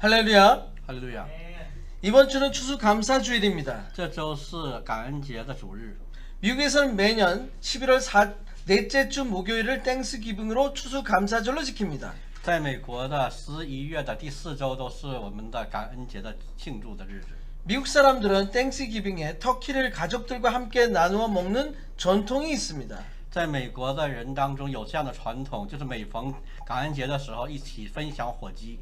할렐루야. 할렐루야. 이번 주는 추수감사주일입니다. 这周是感恩节的主日。 미국에서는 매년 11월 넷째 주 목요일을 땡스기빙으로 추수감사절로 지킵니다. 在美国的11月的第4周都是我们的感恩节的庆祝的日子。 미국 사람들은 땡스기빙에 터키를 가족들과 함께 나누어 먹는 전통이 있습니다. 在美国的人当中有这样的传统，就是每逢感恩节的时候一起分享火鸡。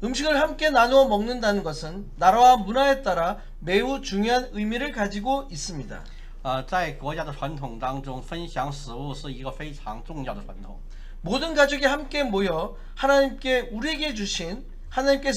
음식을 함께 나누어 먹는다는 것은 나라와 문화에 따라 매우 중요한 의미를 가지고 있습니다. 在国家的传统当中，分享食物是一个非常重要的传统。 모든 가족이 함께 모여 하나님께서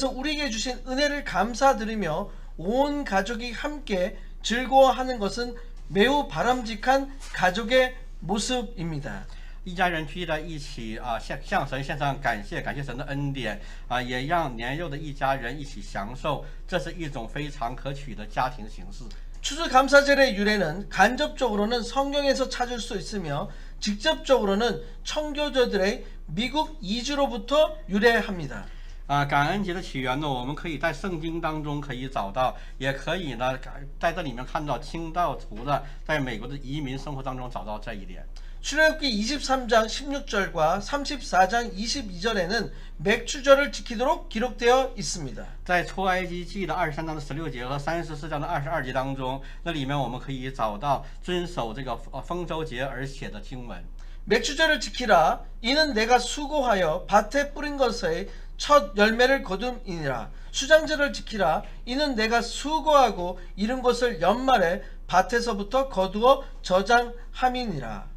우리에게 주신 은혜를 감사드리며 온 가족이 함께 즐거워하는 것은 매우 바람직한 가족의 모습입니다. 一家人聚在一起向神献上感谢，感谢神的恩典也让年幼的一家人一起享受，这是一种非常可取的家庭形式。 추수감사절의 유래는 간접적으로는 성경에서 찾을 수 있으며 직접적으로는 청교도들의 미국 이주로부터 유래합니다. 感恩节的起源呢，我们可以在圣经当中可以找到，也可以呢在这里面看到清道徒的在美国的移民生活当中找到这一点。 출애굽기 23장 16절과 34장 22절에는 맥추절을 지키도록 기록되어 있습니다. 在出埃及记的23章的16节和34章的22节当中，那里面我们可以找到遵守这个丰收节而写的经文。 맥추절을 지키라. 이는 내가 수고하여 밭에 뿌린 것의 첫 열매를 거둠이니라. 수장절을 지키라. 이는 내가 수고하고 이른 것을 연말에 밭에서부터 거두어 저장함이니라.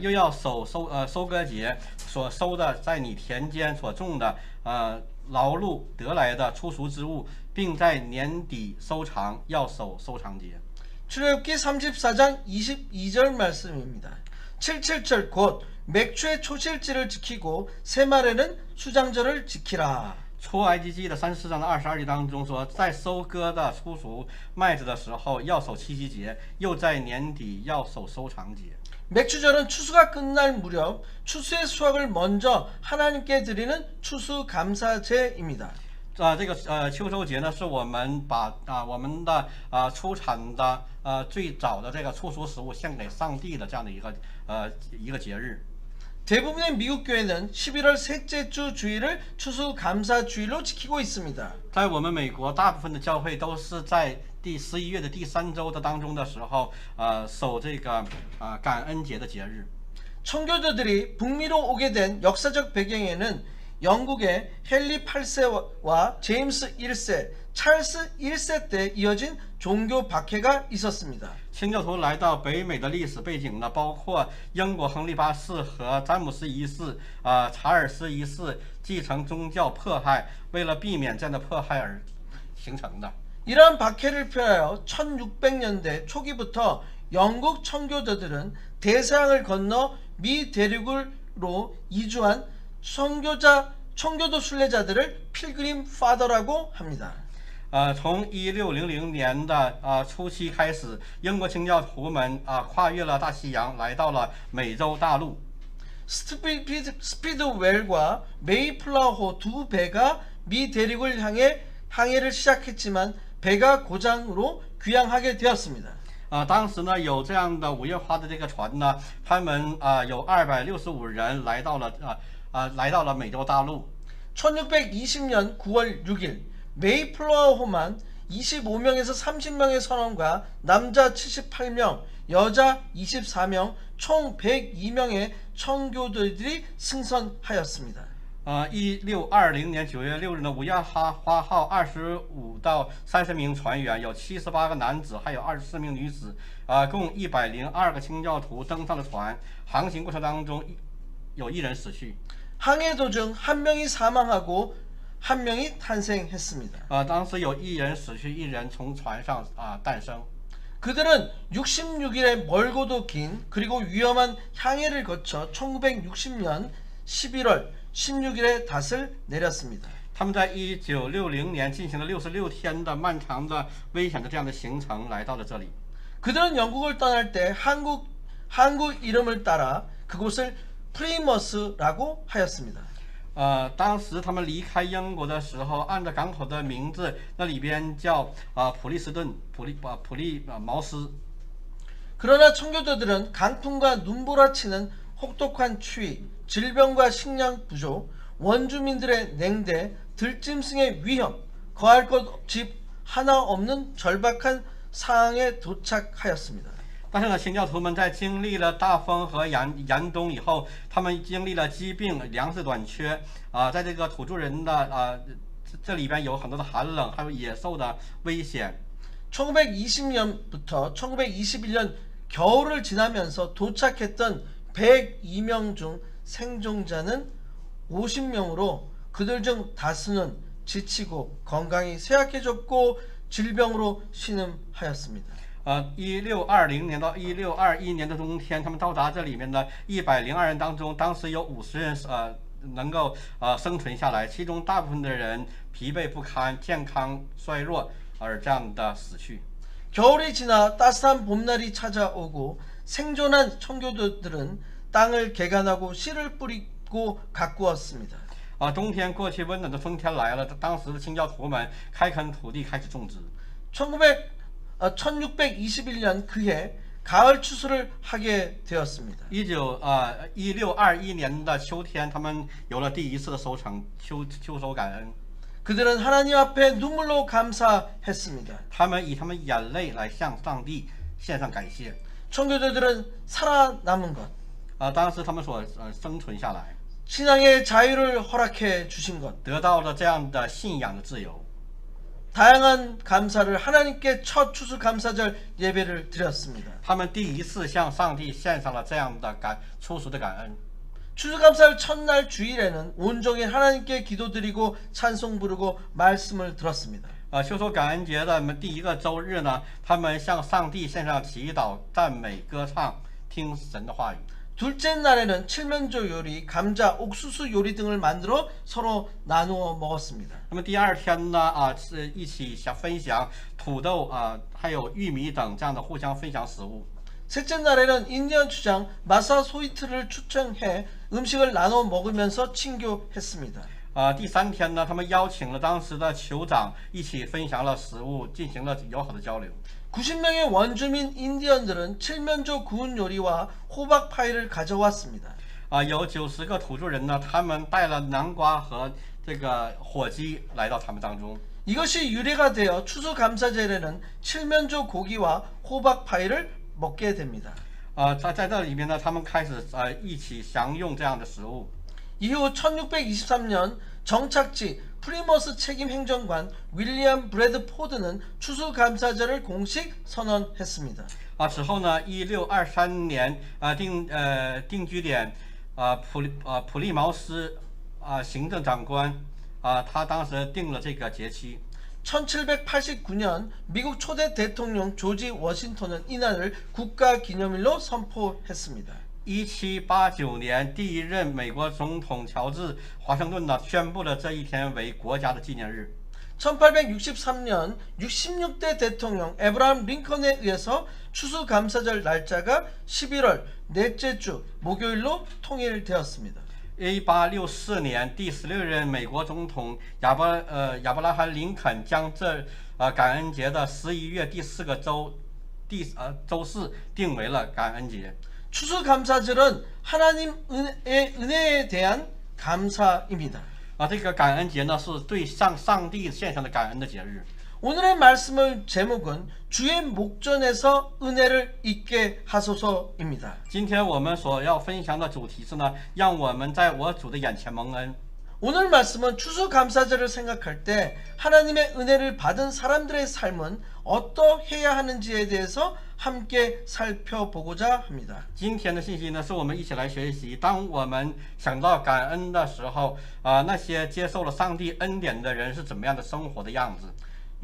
又要收割节，所收的在你田间所种的劳碌得来的出熟之物，并在年底收藏，要守收藏节。 출애굽기 34장 22절 말씀입니다. 77절 곧 맥추의 초실절을 지키고 새말에는 수장절을 지키라. 出埃及记的34章的22节当中说，在收割的出熟麦子的时候要守七夕节，又在年底要守收藏节。 맥추절은 추수가 끝날 무렵 추수의 수확을 먼저 하나님께 드리는 추수감사제입니다. 这个秋收节呢，是我们把我们的出产的最早的这个出熟食物献给上帝的这样的一个节日。 대부분의 미국 교회는 11월 셋째 주 주일을 추수감사주일로 지키고 있습니다. 在我们美国，大部分的教会都是在第11月的第3周的当中的时候，守这个感恩节的节日。 청교도들이 북미로 오게 된 역사적 배경에는 영국의 헨리 8세와 제임스 1세, 찰스 1세 때 이어진 종교 박해가 있었습니다. 清教徒来到北美的历史背景呢，包括英国亨利八世和詹姆斯一世、查尔斯一世继承宗教迫害，为了避免这样的迫害而形成的。 이러한 박해를 피하여 1600년대 초기부터 영국 청교도들은 대서양을 건너 미 대륙으로 이주한 청교도 순례자들을 필그림 파더라고 합니다. 从1600年的初期开始，英国清教徒们跨越了大西洋，来到了美洲大陆。 스피드웰과 메이플라호 두 배가 미 대륙을 향해 항해를 시작했지만 배가 고장으로 귀향하게 되었습니다. 当时呢有这样的5月花的这个船呢，他们有265人来到了美洲大陆。 1620년 9월 6일 메이플라호만 25명에서 30명의 선원과 남자 78명, 여자 24명, 총 102명의 청교도들이 승선하였습니다. 1620年9月6日呢，5月花号25到30名船员，有78个男子，还有24名女子，共102个清教徒登上了船。航行过程当中，有1人死去。 항해 도중 한 명이 사망하고 한 명이 탄생했습니다. 当时有1人死去，1人从船上诞生。 그들은 66일의 멀고도 긴 그리고 위험한 항해를 거쳐 1960년 11월 16일에 닷을 내렸습니다. 他们在1960年进行了66天的漫长的危险的这样的行程，来到了这里。 그들은 영국을 떠날 때 한국 이름을 따라 그곳을 프리머스라고 하였습니다. 当时他们离开英国的时候，按照港口的名字，那里边叫普利斯顿、茅斯。 그러나 청교도들은 강풍과 눈보라치는 혹독한 추위, 질병과 식량 부족, 원주민들의 냉대, 들짐승의 위협, 거할 것 집 하나 없는 절박한 상황에 도착하였습니다. 但是呢，清教徒们在经历了大风和严冬以后，他们经历了疾病、粮食短缺在这个土著人的这里边有很多的寒冷，还有野兽的危险。 1920년부터 1921년 겨울을 지나면서 도착했던 102명 중 생존자는 50명으로 그들 중 다수는 지치고 건강이 쇠약해졌고 질병으로 신음하였습니다. 1620年到1621年的冬天，他们到达这里面的102人当中，当时有50人能够生存下来，其中大部分的人疲惫不堪、健康衰弱而这样的死去。 겨울이 지나 따스한 봄날이 찾아오고 생존한 청교도들은 땅을 개간하고 씨를 뿌리고 가꾸었습니다. 冬天过去，温暖的春天来了，当时的清教徒们开垦土地，开始种植。 1621년 그해 가을 추수를 하게 되었습니다. 1621年的秋天，他们有了第一次的收成，秋收感恩。 그들은 하나님 앞에 눈물로 감사했습니다. 他们以他们眼泪来向上帝献上感谢。 청교도들은 살아남은 것, 当时他们所生存下来， 신앙의 자유를 허락해 주신 것, 得到了这样的信仰的自由。 다양한 감사를 하나님께 첫 추수감사절 예배를 드렸습니다. 他们第一次向上帝献上了这样的初熟的感恩。 추수감사절 첫날 주일에는 온종일 하나님께 기도드리고 찬송 부르고 말씀을 들었습니다. 秋收感恩节的第一个周日呢，他们向上帝献上祈祷、赞美、歌唱，听神的话语。 둘째 날에는 칠면조 요리, 감자, 옥수수 요리 등을 만들어 서로 나누어 먹었습니다. 那么第二天呢，是一起分享土豆还有玉米等这样的互相分享食物。 셋째 날에는 인디언 주장 마사 소이트를 초청해 음식을 나눠 먹으면서 친교했습니다. 第三天呢，他们邀请了当时的酋长一起分享了食物，进行了友好的交流。 90명의 원주민 인디언들은 칠면조 구운 요리와 호박 파이를 가져왔습니다. 有90个土著人呢，他们带了南瓜和这个火鸡来到他们当中。 이것이 유래가 되어 추수감사절에는 칠면조 고기와 호박 파이를 먹게 됩니다. 在这里面呢，他们开始一起享用这样的食物。 이후 1623년 정착지 프리머스 책임 행정관 윌리엄 브래드 포드는 추수감사절을 공식 선언했습니다. 此后呢，1623年定居点普利茅斯行政长官他当时定了这个节期。 1789년 미국 초대 대통령 조지 워싱턴은 이날을 국가기념일로 선포했습니다. 1789年，第一任美国总统乔治华盛顿呢宣布了这一天为国家的纪念日。 1863년 66대 대통령 에브라함 링컨에 의해서 추수감사절 날짜가 11월 넷째 주 목요일로 통일되었습니다. 1864年，第16任美国总统亚伯拉罕·林肯将这感恩节的11月第4个周四定为了感恩节。 추수감사절은 하나님의 은혜에 대한 감사입니다. 这个感恩节呢是对上帝献上的感恩的节日。 오늘의 말씀을 제목은 주의 목전에서 은혜를 잊게 하소서입니다. 今天我们所要分享的主题是呢，让我们在我主的眼前蒙恩。 오늘 말씀은 추수감사절을 생각할 때 하나님의 은혜를 받은 사람들의 삶은 어떠해야 하는지에 대해서 함께 살펴보고자 합니다. 今天的信息呢，是我们一起来学习。当我们想到感恩的时候，那些接受了上帝恩典的人是怎么样的生活的样子？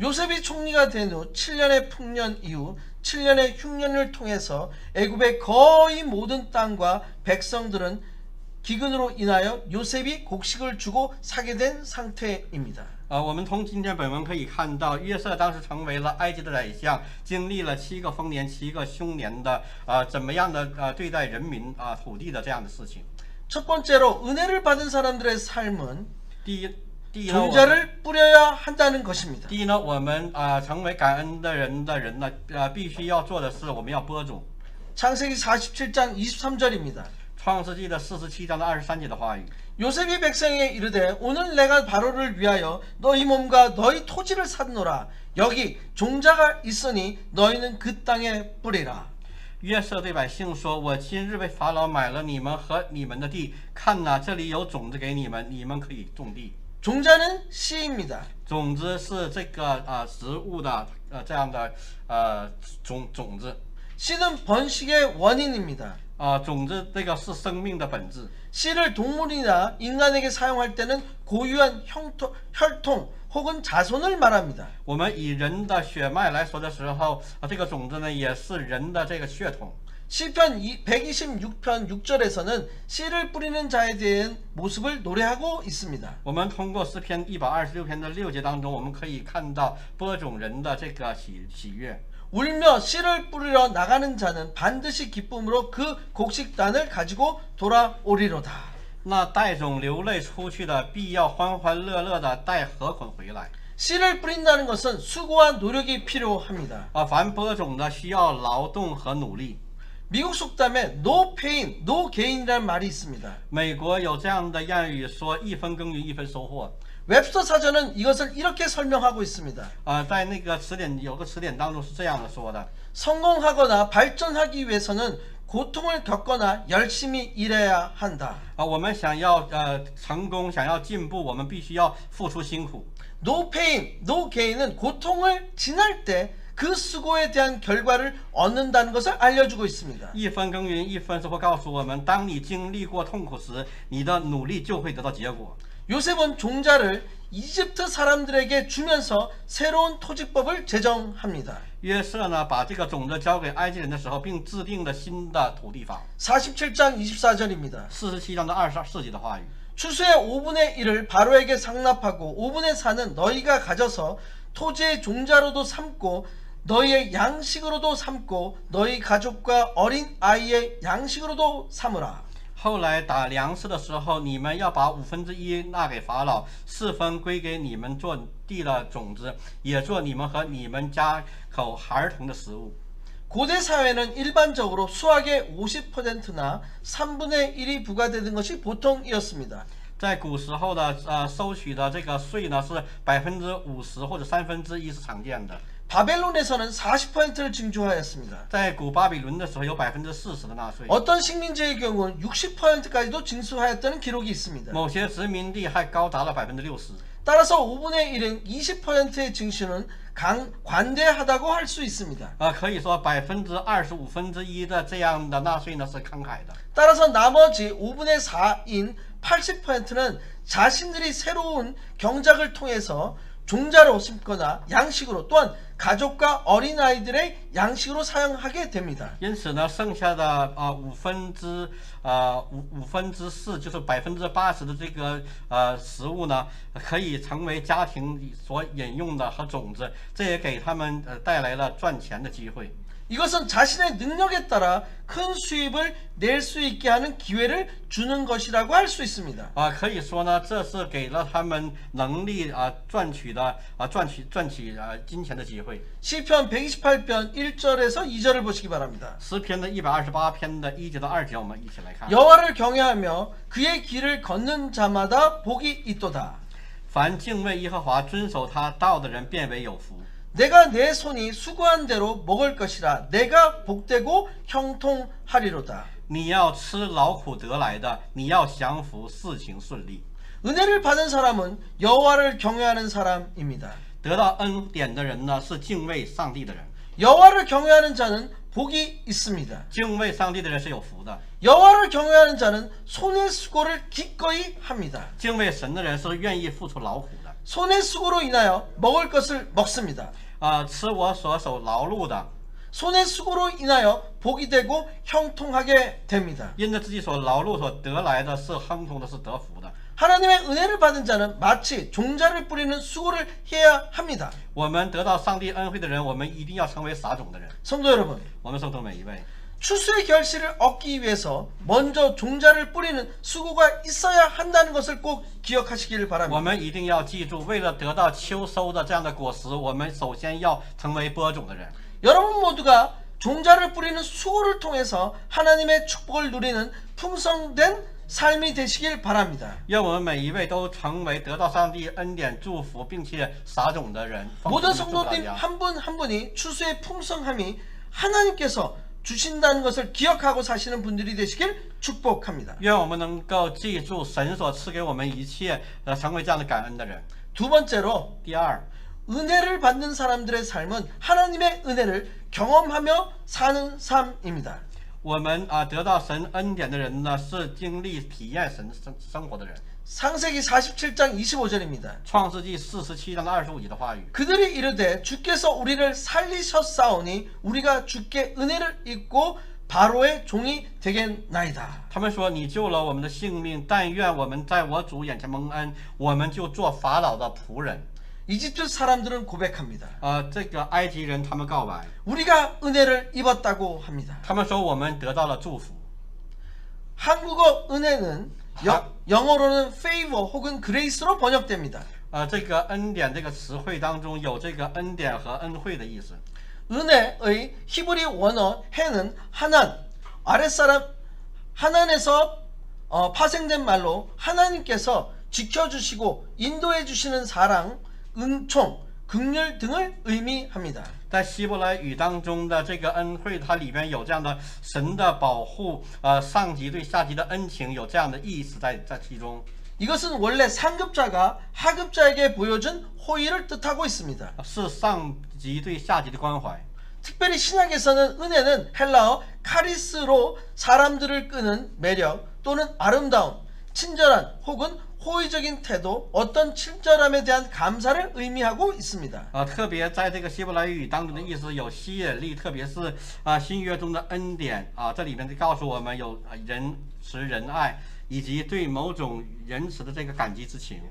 요셉이 총리가 된 후 7년의 풍년 이후 7년의 흉년을 통해서 애굽의 거의 모든 땅과 백성들은 기근으로 인하여 요셉이 곡식을 주고 사게 된 상태입니다. 我们从今天本文可以看到，约瑟当时成为了埃及的宰相，经历了7个丰年、7个凶年的怎么样的对待人民土地的这样的事情。첫 번째로 은혜를 받은 사람들의 삶은 第一，第一呢， 종자를 뿌려야 한다는 것입니다. 第一呢，我们成为感恩的人呢，必须要做的是我们要播种。 창세기 47장 23절입니다. 创世纪的47章的23节的话语。 요셉이 백성에게 이르되 오늘 내가 바로를 위하여 너희 몸과 너희 토지를 샀노라. 여기 종자가 있으니 너희는 그 땅에 뿌리라. 约瑟对百姓说：“我今日为法老买了你们和你们的地，看哪，这里有种子给你们，你们可以种地。 종자는 씨입니다. 种子是这个植物的这样的种子。 씨는 번식의 원인입니다. 种子这个是生命的本质。 씨를 동물이나 인간에게 사용할 때는 고유한 혈통 혹은 자손을 말합니다. 我们以人的血脉来说的时候，这个种子呢也是人的这个血统。 시편 126편 6절에서는 씨를 뿌리는 자에 대한 모습을 노래하고 있습니다. 我们通过诗篇126篇的6节当中，我们可以看到播种人的这个喜悦。 울며 씨를 뿌리러 나가는 자는 반드시 기쁨으로 그 곡식단을 가지고 돌아오리로다. 那带种流泪出去的，必要欢欢乐乐的带禾捆回来。 씨를 뿌린다는 것은 수고와 노력이 필요합니다. 凡播种的需要劳动和努力。 미국 속담에 no pain, no gain이라는 말이 있습니다. 美国有这样的谚语说：“一分耕耘一分收获。” 웹스터 사전은 이것을 이렇게 설명하고 있습니다. 在那个词典有个词典当中是这样的说的： 성공하거나 발전하기 위해서는 고통을 겪거나 열심히 일해야 한다. 我们想要成功，想要进步，我们必须要付出辛苦。 No pain, no gain은 고통을 지날 때 그 수고에 대한 결과를 얻는다는 것을 알려주고 있습니다. 一分耕耘一分收获告诉我们，当你经历过痛苦时，你的努力就会得到结果。 요셉은 종자를 이집트 사람들에게 주면서 새로운 토지법을 제정합니다. 约瑟呢，把这个种子交给埃及人的时候，并制定了新的土地法。 47장 24절입니다. 47章的24节的话语。 추수의 5분의 1을 바로에게 상납하고 5분의 4는 너희가 가져서 토지의 종자로도 삼고 너희의 양식으로도 삼고 너희 가족과 어린 아이의 양식으로도 삼으라. 后来打粮食的时候，你们要把1/5纳给法老，4分归给你们做地的种子，也做你们和你们家口孩童的食物。 고대 사회는 일반적으로 수확의 50%나 3분의 1이 부과되는 것이 보통이었습니다. 在古时候的收取的这个税呢是50%或者1/3是常见的。 바벨론에서는 40%를 징수하였습니다. 在古巴比伦的时候有40%的纳税。 어떤 식민지의 경우는 60%까지도 징수하였다는 기록이 있습니다. 某些殖民地还高达了60%。 따라서 5분의 1은 20%의 징수는 관대하다고 할 수 있습니다. 可以说25%的这样的纳税呢是慷慨的。 따라서 나머지 5분의 4인 80%는 자신들이 새로운 경작을 통해서 종자로 심거나 양식으로 또한 가족과 어린아이들의 양식으로 사용하게 됩니다. 因此呢，剩下的4%就是80%的这个食物呢，可以成为家庭所饮用的和种子，这也给他们带来了赚钱的机会。 이것은 자신의 능력에 따라 큰 수입을 낼 수 있게 하는 기회를 주는 것이라고 할 수 있습니다. 可以说呢，这是给了他们能力赚取金钱的机会。 시편 128편 1절에서 2절을 보시기 바랍니다. 诗篇的128篇的1节到2节，我们一起来看。 여호와를 경외하며 그의 길을 걷는 자마다 복이 있도다. 凡敬畏耶和华、遵守他道的人，变为有福。 내가 내 손이 수고한 대로 먹을 것이라 내가 복되고 형통하리로다. 你要吃劳苦得来的，你要享福，事情顺利。 은혜를 받은 사람은 여호와를 경외하는 사람입니다. 得到恩典的人呢，是敬畏上帝的人。 여호와를 경외하는 자는 복이 있습니다. 敬畏上帝的人是有福的。 여호와를 경외하는 자는 손의 수고를 기꺼이 합니다. 敬畏神的人是愿意付出劳苦的。 손의 수고로 인하여 먹을 것을 먹습니다. 吃我所手劳碌的， 손의 수고로 인하여 복이 되고 형통하게 됩니다. 因着自己所劳碌所得来的是亨通的，是得福的。 하나님의 은혜를 받은 자는 마치 종자를 뿌리는 수고를 해야 합니다. 我们得到上帝恩惠的人，我们一定要成为撒种的人。 성도 여러분, 我们圣徒每一位， 추수의 결실을 얻기 위해서 먼저 종자를 뿌리는 수고가 있어야 한다는 것을 꼭 기억하시기를 我 바랍니다. 们一定要记住，为了得到秋收的这样的果实，我们首先要成为播种的人。 여러분 모두가 종자를 뿌리는 수고를 통해서 하나님의 축복을 누리는 풍성된 삶이 되시길 바랍니다. 愿我们每一位都成为得到上帝恩典祝福并且撒种的人。 모든 奉主祝福大 성도님 家 한 분 한 분이 추수의 풍성함이 하나님께서 주신다는 것을 기억하고 사시는 분들이 되시길 축복합니다. 愿我们能够记住神所赐给我们一切，成为这样的感恩的人。 두 번째로 第二， 은혜를 받는 사람들의 삶은 하나님의 은혜를 경험하며 사는 삶입니다. 我们得到神恩典的人呢，是经历体验神生活的人。 창세기 47장 25절입니다. 创世纪47章的25节的话语。 그들이 이르되 주께서 우리를 살리셨사오니 우리가 주께 은혜를 입고 바로의 종이 되겠나이다. 他们说：“你救了我们的性命，但愿我们在我主眼前蒙恩，我们就做法老的仆人。” 이집트 사람들은 고백합니다. 这个埃及人他们告白， 우리가 은혜를 입었다고 합니다. 他们说我们得到了祝福。 한국어 은혜는 영어로는 favor 혹은 grace로 번역됩니다. 这个恩典这个词汇当中有这个恩典和恩惠的意思。 은혜의 히브리 원어 해는 하난, 아랫사람 하난에서 파생된 말로 하나님께서 지켜주시고 인도해 주시는 사랑, 은총, 긍휼 등을 의미합니다. 在希伯来语当中的这个恩惠，它里边有这样的神的保护，上级对下级的恩情，有这样的意思在其中。 이것은 원래 상급자가 하급자에게 보여준 호의를 뜻하고 있습니다. 是上级对下级的关怀。 특별히 신약에서는 은혜는 헬라어 카리스로 사람들을 끄는 매력 또는 아름다움, 친절한 혹은 호의적인 태도, 어떤 친절함에 대한 감사를 의미하고 있습니다. 特别在这个希伯来语当中的意思有吸引力，特别是新约中的恩典这里面就告诉我们有仁慈仁爱，以及对某种仁慈的这个感激之情。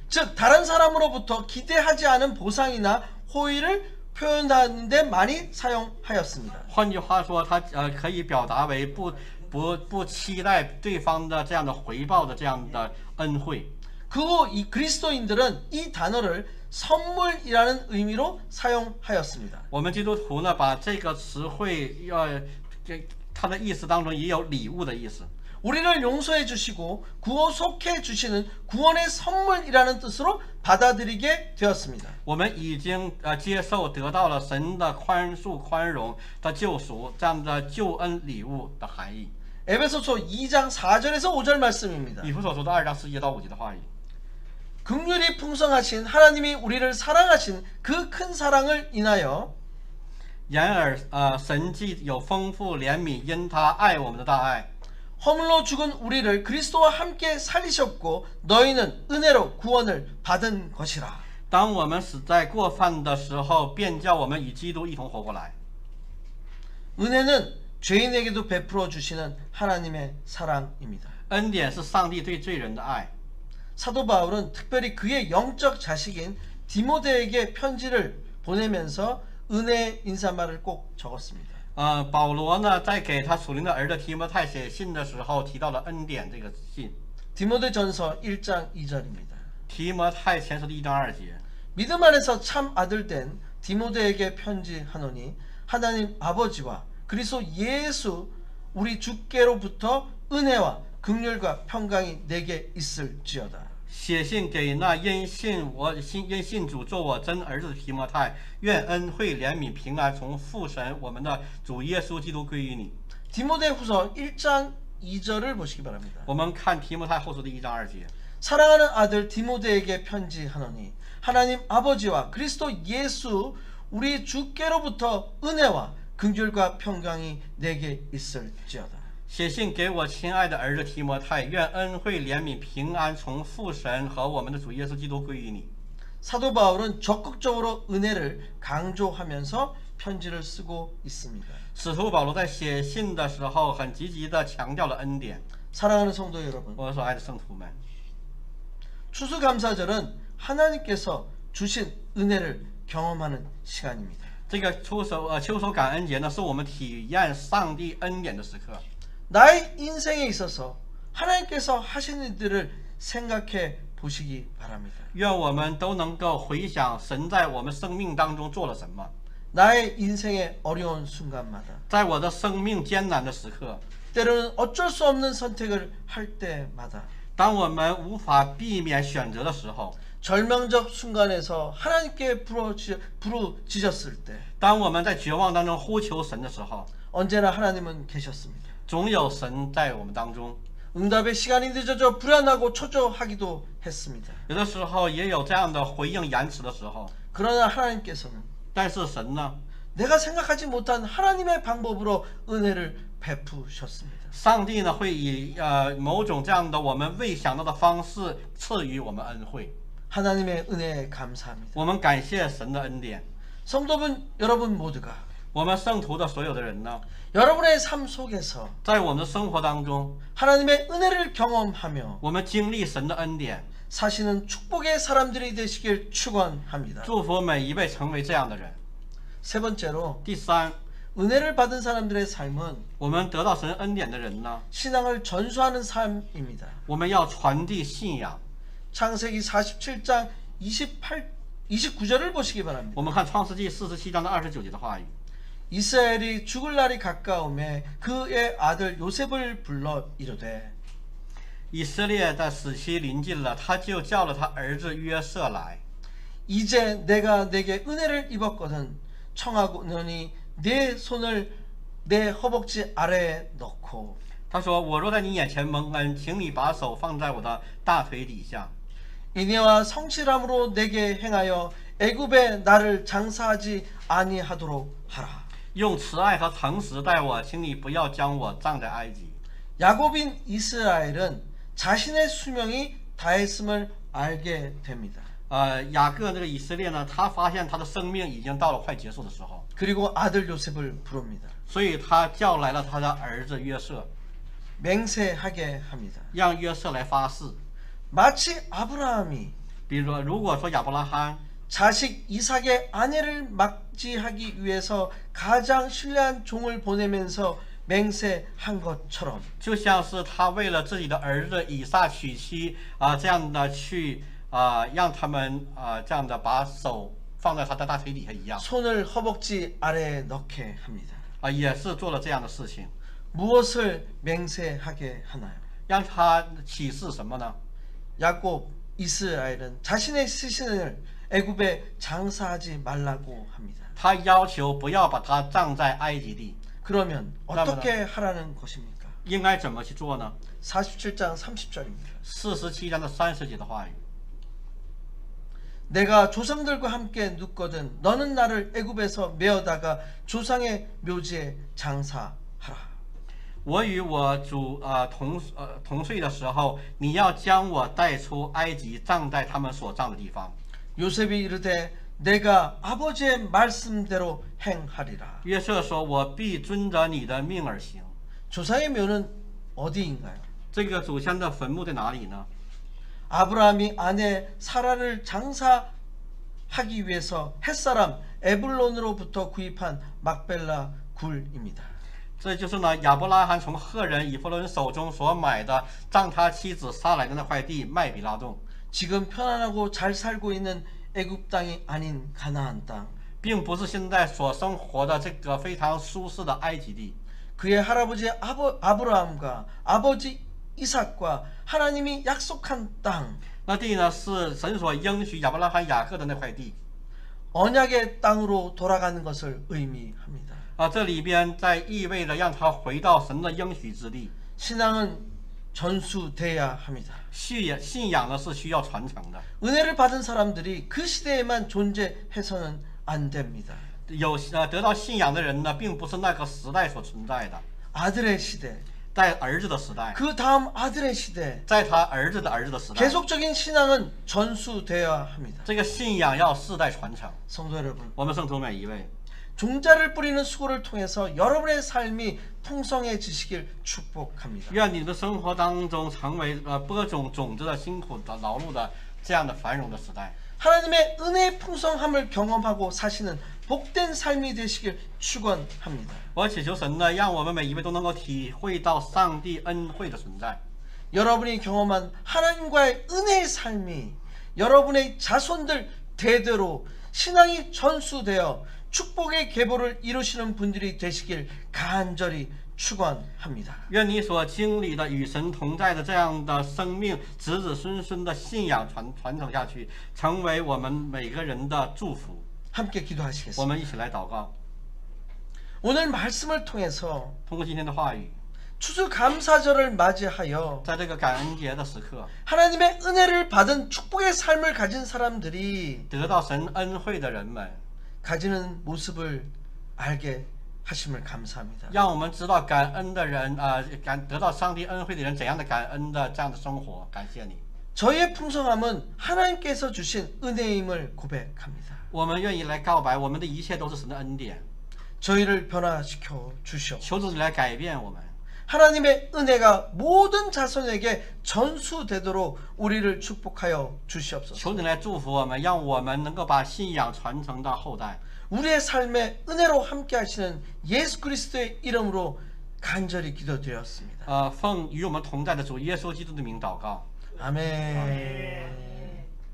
즉 다른 사람으로부터 기대하지 않은 보상이나 호의를 표현하는 데 많이 사용하였습니다. 换句话说，它可以表达为不期待对方的这样的回报的这样的恩惠。 그 후 이 그리스도인들은 이 단어를 선물이라는 의미로 사용하였습니다. 我们基督徒呢，把这个词汇它的意思当中也有礼物的意思。 우리를 용서해 주시고 구속해 주시는 구원의 선물이라는 뜻으로 받아들이게 되었습니다. 我们已经接受得到了神的宽恕、宽容的救赎这样的救恩礼物的含义。 에베소서 2장 4절에서 5절 말씀입니다. 以弗所说的2章4节到5节的话语。 긍휼이 풍성하신 하나님이 우리를 사랑하신 그 큰 사랑을 인하여 然而神既有丰富怜悯，因他爱我们的大爱， 허물로 죽은 우리를 그리스도와 함께 살리셨고 너희는 은혜로 구원을 받은 것이라. 当我们死在过犯的时候，便叫我们与基督一同活过来。 은혜는 죄인에게도 베풀어 주시는 하나님의 사랑입니다. 恩典是上帝对罪人的爱。 사도 바울은 특별히 그의 영적 자식인 디모데에게 편지를 보내면서 은혜의 인사말을 꼭 적었습니다. 保罗呢，在给他属灵的儿子提摩太写信的时候，提到了恩典这个信。 디모데전서 1장 2절입니다. 提摩太前书的1章2节。 믿음 안에서 참 아들 된 디모데에게 편지하노니 하나님 아버지와 그리스도 예수 우리 주께로부터 은혜와 긍휼과 평강이 내게 있을지어다. 写信给那因信主做我真儿子的提摩太，愿恩惠怜悯平安从父神我们的主耶稣基督归于你。 디모데후서 1장 2절을 보시기 바랍니다. 我们看提摩太后书的1章2节。 사랑하는 아들 디모데에게 편지하노니 하나님 아버지와 그리스도 예수 우리 주께로부터 은혜와 긍휼과 평강이 내게 있을지어다. 写信给我亲爱的儿子提摩太，愿恩惠怜悯平安从父神和我们的主耶稣基督归于你。 사도 바울은 적극적으로 은혜를 강조하면서 편지를 쓰고 있습니다. 使徒保罗在写信的时候，很积极地强调了恩典。 사랑하는 성도 여러분, 我所爱的圣徒们， 추수감사절은 하나님께서 주신 은혜를 경험하는 시간입니다. 这个秋收感恩节呢，是我们体验上帝恩典的时刻。 나의 인생에 있어서 하나님께서 하신 일들을 생각해 보시기 바랍니다. 愿我们都能够回想神在我们生命当中做了什么。 나의 인생의 어려운 순간마다 在我的生命艰难的时刻， 때로는 어쩔 수 없는 선택을 할 때마다 当我们无法避免选择的时候， 절망적 순간에서 하나님께 부르짖었을 때 当我们在绝望当中呼求神的时候， 언제나 하나님은 계셨습니다. 总有神在我们当中。 응답의 시간이 늦어져 불안하고 초조하기도 했습니다. 有的时候也有这样的回应延迟的时候， 그러나 하나님께서는 但是神呢， 내가 생각하지 못한 하나님의 방법으로 은혜를 베푸셨습니다. 上帝呢会以某种这样的我们未想到的方式赐予我们恩惠。 하나님의 은혜에 감사합니다. 我们感谢神的恩典。 성도분 여러분 모두가 我们圣徒的所有的人呢， 여러분의 삶 속에서 在我们的生活当中， 하나님의 은혜를 경험하며 我们经历神的恩典， 사시는 축복의 사람들이 되시길 축원합니다. 祝福每一位成为这样的人。 세 번째로 第三， 은혜를 받은 사람들의 삶은 我们得到神恩典的人呢， 신앙을 전수하는 삶입니다. 我们要传递信仰。 창세기 47장 29절을 보시기 바랍니다. 我们看创世纪47章的29节的话语。 이스라엘이 죽을 날이 가까움에 그의 아들 요셉을 불러 이르되 以色列的死期临近了，他就叫了他儿子约瑟来。 이제 내가 내게 은혜를 입었거든 청하고니 내 손을 내 허벅지 아래에 넣고 他说：“我若在你眼前蒙恩，请你把手放在我的大腿底下。 인애와 성실함으로 내게 행하여 애굽에 나를 장사하지 아니하도록 하라. 用慈爱和诚实待我，请你不要将我葬在埃及。” 야곱인 이스라엘은 자신의 수명이 다했음을 알게 됩니다. 雅各那个以色列呢，他发现他的生命已经到了快结束的时候， 그리고 아들 요셉을 부릅니다. 所以他叫来了他的儿子约瑟， 맹세하게 합니다. 让约瑟来发誓。 마치 아브라함이 比如，如果说亚伯拉罕 자식 이삭의 아내를 맞이하기 위해서 가장 신뢰한 종을 보내면서 맹세한 것처럼 就像是他为了自己的儿子以撒娶妻这样的去让他们这样的把手放在他的大腿底下一样 손을 허벅지 아래에 넣게 합니다. 也是做了这样的事情， 무엇을 맹세하게 하나요? 让他启示什么呢？ 야곱 이스라엘은 자신의 시신을 애굽에 장사하지 말라고 합니다. 他要求不要把他葬在埃及地， 그러면 어떻게 하라는 것입니까? 应该怎么去做呢？ 47장 30절입니다. 47章的30节的话语。 내가 조상들과 함께 눕거든 너는 나를 애굽에서 메어다가 조상의 묘지에 장사하라. 我与我主同睡的时候，你要将我带出埃及，葬在他们所葬的地方。 요셉이 이르되 내가 아버지의 말씀대로 행하리라. 约瑟说：“我必遵着你的命而行。” 조상의 묘는 어디인가요? 这个祖先的坟墓在哪里呢？ 아브라함이 아내 사라를 장사하기 위해서 햇사람 에블론으로부터 구입한 막벨라 굴입니다. 这就是呢，亚伯拉罕从赫人以弗伦手中所买的葬他妻子撒来的那块地麦比拉洞， 지금 편안하고 잘 살고 있는 애굽 땅이 아닌 가나안 땅. 并不是现在所生活的这个非常舒适的埃及地。 그의 할아버지 아브라함과 아버지 이삭과 하나님이 약속한 땅. 那地呢是神所应许亚伯拉罕、雅各的那块地。 언약의 땅으로 돌아가는 것을 의미합니다. 这里边在意味着让他回到神的应许之地。 신앙은 전수돼야 합니다. 信仰呢是需要传承的。 은혜를 받은 사람들이 그 시대에만 존재해서는 안 됩니다. 得到信仰的人呢，并不是那个时代所存在的， 아들의 시대, 在儿子的时代， 그 다음 아들의 시대, 在他儿子的儿子的时代， 계속적인 신앙은 전수돼야 합니다. 这个信仰要世代传承。 성도 여러분, 我们圣徒每一位， 종자를 뿌리는 수고를 통해서 여러분의 삶이 풍성해지시길 축복합니다. 愿你的生活当中成为播种种子的辛苦的劳碌的这样的繁荣的时代。 하나님의 은혜의 풍성함을 경험하고 사시는 복된 삶이 되시길 축원합니다. 我祈求神呢，让我们每一位都能够体会到上帝恩惠的存在。 여러분이 경험한 하나님과의 은혜의 삶이 여러분의 자손들 대대로 신앙이 전수되어 축복의 계보를 이루시는 분들이 되시길 간절히 축원합니다. 愿你所经历的与神同在的这样的生命，子子孙孙的信仰传承下去，成为我们每个人的祝福。 함께 我 기도하시겠습니다. 们一起来祷告， 오늘 말씀을 통해서 通过今天的话语， 추수감사절을 맞이하여 在这个感恩节的时刻， 하나님의 은혜를 받은 축복의 삶을 가진 사람들이 得到神恩惠的人们， 가지는 모습을 알게 하심을 감사합니다. 让我们知道感恩的人得到上帝恩惠的人怎样的感恩的这样的生活。感谢你， 저희의 풍성함은 하나님께서 주신 은혜임을 고백합니다. 我们愿意来告白，我们的一切都是神的恩典。 저희를 변화시켜 주시옵소서. 求主你来改变我们， 하나님의 은혜가 모든 자손에게 전수되도록 우리를 축복하여 주시옵소서. 求你来祝福我们，让我们能够把信仰传承到后代。 우리의 삶에 은혜로 함께 하시는 예수 그리스도의 이름으로 간절히 기도드렸습니다. 奉与我们同在的主耶稣基督的名祷告。 아멘.